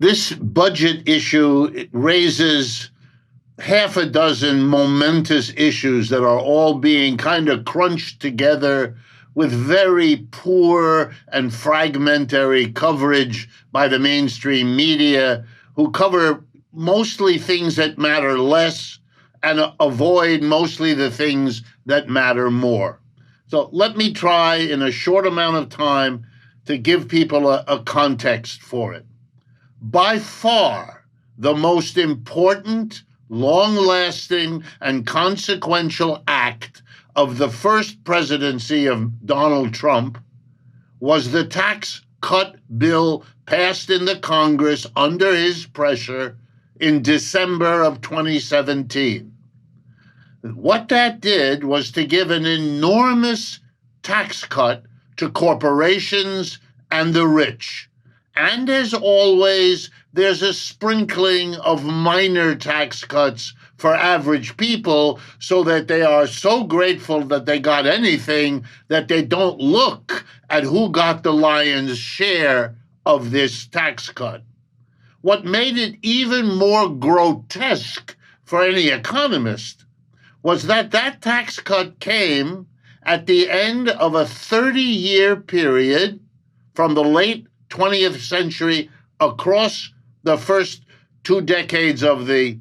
This budget issue raises half a dozen momentous issues that are all being kind of crunched together with very poor and fragmentary coverage by the mainstream media, who cover mostly things that matter less and avoid mostly the things that matter more. So let me try in a short amount of time to give people a context for it. By far, the most important, long-lasting, and consequential act of the first presidency of Donald Trump was the tax cut bill passed in the Congress under his pressure in December of 2017. What that did was to give an enormous tax cut to corporations and the rich. And as always, there's a sprinkling of minor tax cuts for average people so that they are so grateful that they got anything that they don't look at who got the lion's share of this tax cut. What made it even more grotesque for any economist was that that tax cut came at the end of a 30-year period from the late 20th century across the first 2 decades of the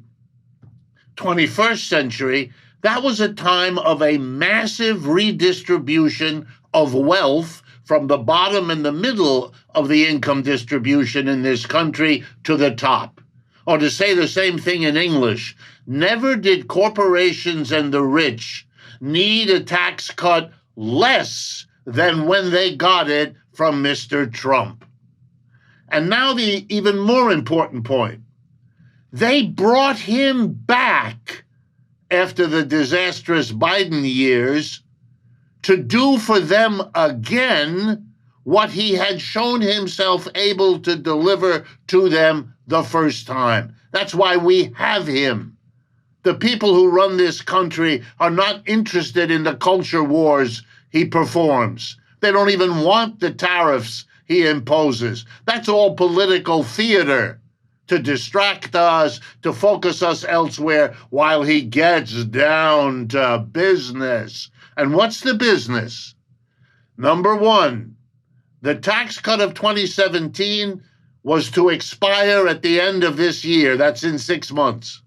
21st century. That was a time of a massive redistribution of wealth from the bottom and the middle of the income distribution in this country to the top. Or to say the same thing in English, never did corporations and the rich need a tax cut less than when they got it from Mr. Trump. And now the even more important point. They brought him back after the disastrous Biden years to do for them again what he had shown himself able to deliver to them the first time. That's why we have him. The people who run this country are not interested in the culture wars he performs. They don't even want the tariffs he imposes. That's all political theater to distract us, to focus us elsewhere while he gets down to business. And what's the business? Number one, the tax cut of 2017 was to expire at the end of this year. That's in 6 months.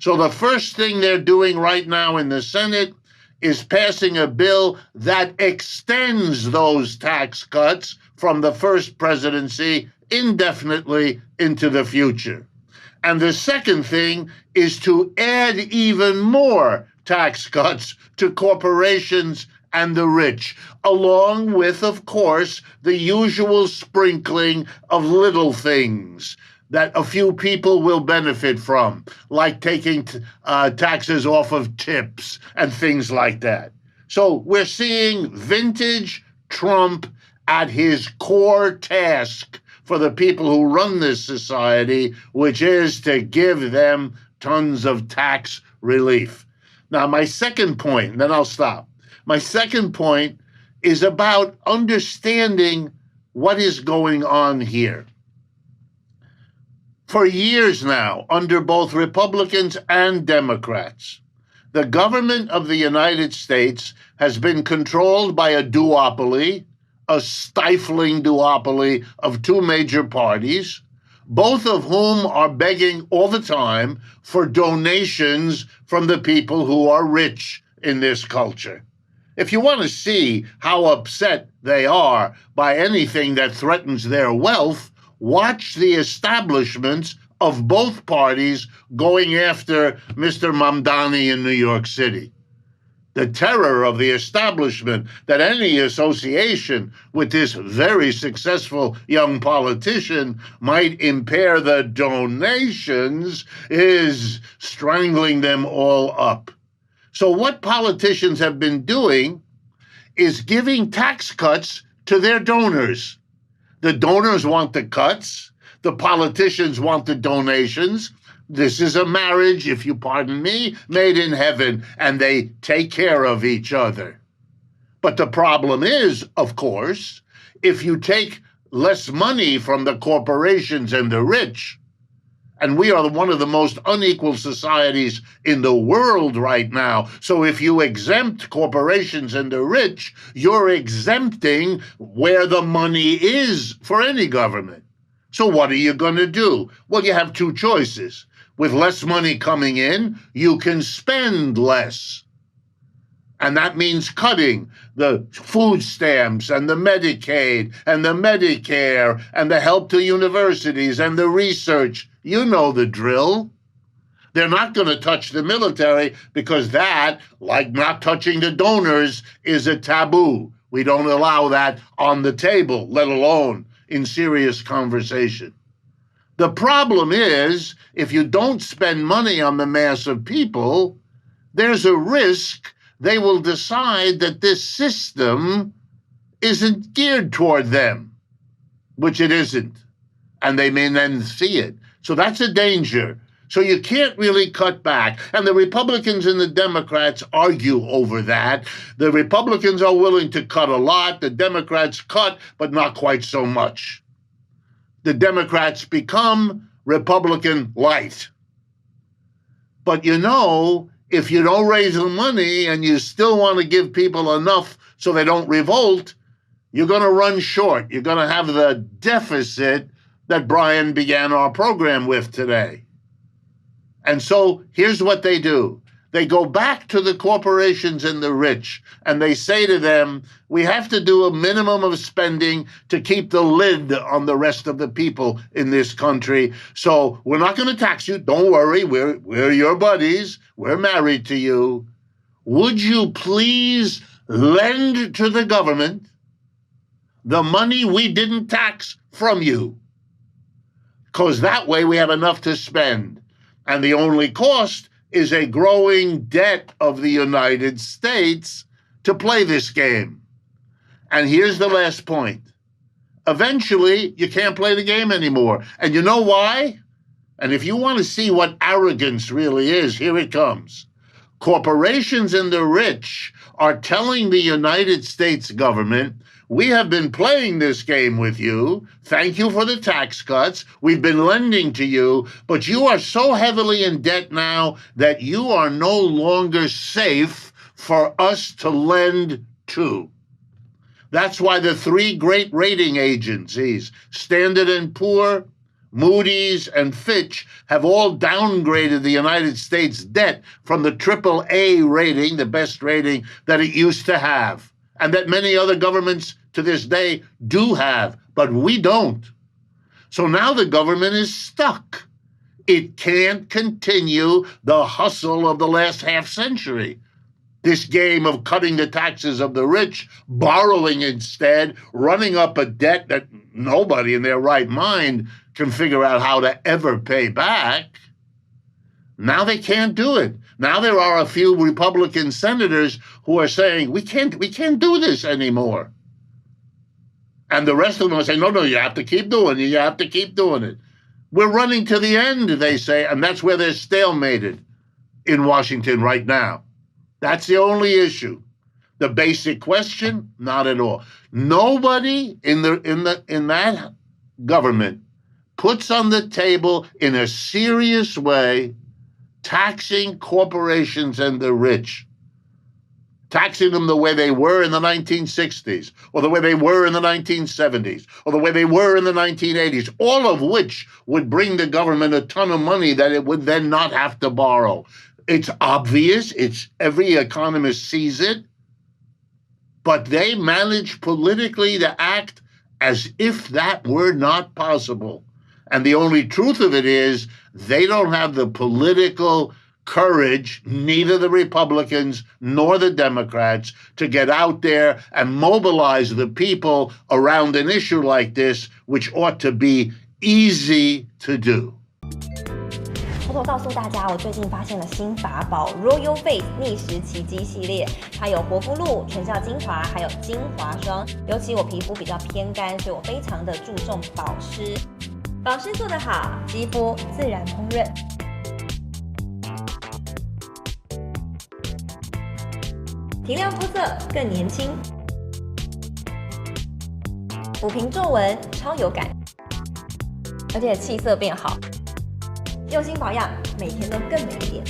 So the first thing they're doing right now in the Senate is passing a bill that extends those tax cuts from the first presidency indefinitely into the future. And the second thing is to add even more tax cuts to corporations and the rich, along with, of course, the usual sprinkling of little things that a few people will benefit from, like taking taxes off of tips and things like that. So we're seeing vintage Trump at his core task for the people who run this society, which is to give them tons of tax relief. Now, my second point, and then I'll stop. My second point is about understanding what is going on here. For years now, under both Republicans and Democrats, the government of the United States has been controlled by a duopoly, a stifling duopoly of two major parties, both of whom are begging all the time for donations from the people who are rich in this culture. If you want to see how upset they are by anything that threatens their wealth, watch the establishments of both parties going after Mr. Mamdani in New York City. The terror of the establishment that any association with this very successful young politician might impair the donations is strangling them all up. So what politicians have been doing is giving tax cuts to their donors. The donors want the cuts. The politicians want the donations. This is a marriage, if you pardon me, made in heaven, and they take care of each other. But the problem is, of course, if you take less money from the corporations and the rich. And we are one of the most unequal societies in the world right now. So if you exempt corporations and the rich, you're exempting where the money is for any government. So what are you going to do? Well, you have two choices. With less money coming in, you can spend less. And that means cutting the food stamps and the Medicaid and the Medicare and the help to universities and the research. You know the drill. They're not going to touch the military because that, like not touching the donors, is a taboo. We don't allow that on the table, let alone in serious conversation. The problem is, if you don't spend money on the mass of people, there's a risk they will decide that this system isn't geared toward them, which it isn't, and they may then see it. So that's a danger. So you can't really cut back. And the Republicans and the Democrats argue over that. The Republicans are willing to cut a lot. The Democrats cut, but not quite so much. The Democrats become Republican light. But you know, if you don't raise the money and you still want to give people enough so they don't revolt, you're going to run short. You're going to have the deficit that Brian began our program with today. And so here's what they do. They go back to the corporations and the rich, and they say to them, we have to do a minimum of spending to keep the lid on the rest of the people in this country. So we're not going to tax you. Don't worry. We're your buddies. We're married to you. Would you please lend to the government the money we didn't tax from you? Because that way we have enough to spend. And the only cost is a growing debt of the United States to play this game. And here's the last point. Eventually, you can't play the game anymore. And you know why? And if you want to see what arrogance really is, here it comes. Corporations and the rich are telling the United States government, we have been playing this game with you. Thank you for the tax cuts. We've been lending to you, but you are so heavily in debt now that you are no longer safe for us to lend to. That's why the three great rating agencies, Standard & Poor's, Moody's, and Fitch, have all downgraded the United States debt from the AAA rating, the best rating that it used to have, and that many other governments to this day do have, but we don't. So now the government is stuck. It can't continue the hustle of the last half century. This game of cutting the taxes of the rich, borrowing instead, running up a debt that nobody in their right mind can figure out how to ever pay back. Now they can't do it. Now there are a few Republican senators who are saying, we can't do this anymore. And the rest of them are saying, no, you have to keep doing it. You have to keep doing it. We're running to the end, they say, and that's where they're stalemated in Washington right now. That's the only issue. The basic question, not at all. Nobody in that government puts on the table in a serious way taxing corporations and the rich, taxing them the way they were in the 1960s, or the way they were in the 1970s, or the way they were in the 1980s, all of which would bring the government a ton of money that it would then not have to borrow. It's obvious. Every economist sees it. But they manage politically to act as if that were not possible. And the only truth of it is they don't have the political courage, neither the Republicans nor the Democrats, to get out there and mobilize the people around an issue like this, which ought to be easy to do. 偷偷告诉大家，我最近发现了新法宝 Royal Face 逆时奇迹系列，它有活肤露、全效精华，还有精华霜。尤其我皮肤比较偏干，所以我非常的注重保湿。保湿做得好，肌肤自然烹润。提亮肤色更年轻，抚平皱纹，超超有感，而且气色变好，用心保养，每天都更美一点。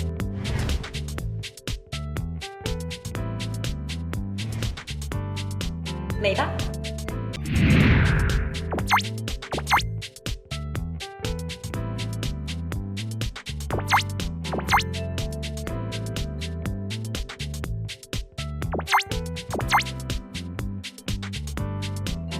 美吧。